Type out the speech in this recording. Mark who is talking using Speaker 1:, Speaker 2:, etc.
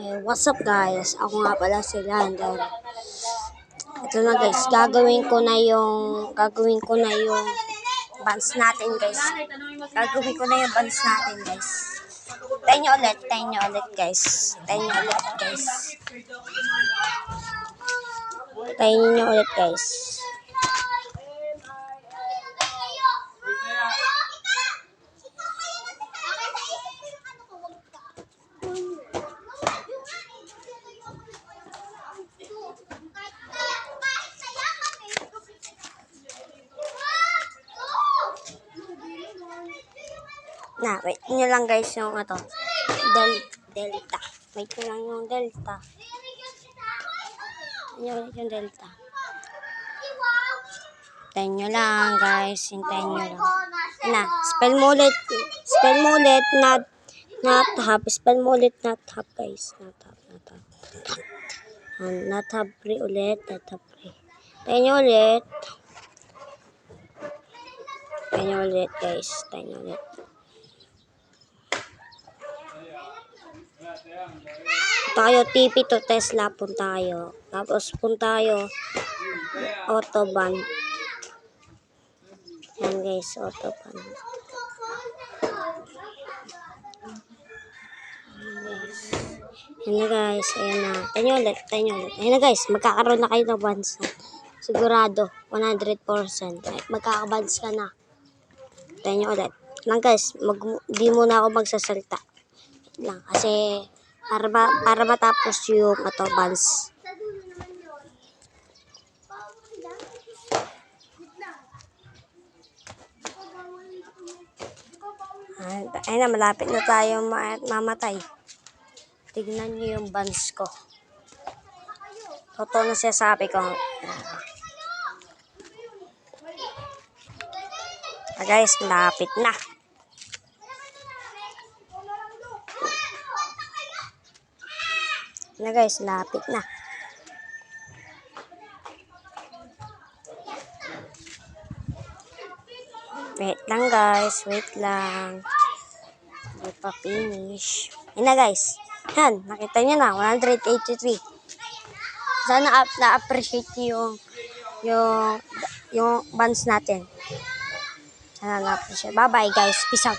Speaker 1: What's up guys? Ako nga pala si Lander. Ito na guys, gagawin ko na yung buns natin guys. Gagawin ko na yung buns natin guys. Tayo nyo ulit guys. Tayo nyo ulit guys. Wait nyo lang guys yung delta. Wait nyo lang yung delta. Yung delta. Hintayin nyo lang guys. Hintayin nyo lang. Spell mo ulit not hub. Spell mo ulit not hub guys. Not hub. Not hub pre ulit. Not hub pre. Hintayin nyo ulit. Hintayin nyo ulit guys. Hintayin nyo ulit. Tayo TP to Tesla punta tayo. Tapos punta tayo Autobahn. Yan guys, Autobahn. Yan na guys, ayan na. Tayo ulit. Ayan na guys, magkakaroon na kayo ng buns. Sigurado, 100%. Magkakabans ka na. Tayo nyo ulit. Lang guys, di muna ako magsasalita. Lang, kasi para matapos yung buns. Ayun na, malapit na tayo mamatay. Tignan nyo yung buns ko. Totoo na sinasabi ko. Guys, malapit na. Guys, lapit na. Wait lang guys, wait lang. Hindi pa finish. Yan na guys. Yan, nakita nyo na, 183. Sana na-appreciate nyo yung buns natin. Sana na-appreciate. Bye-bye guys. Peace out.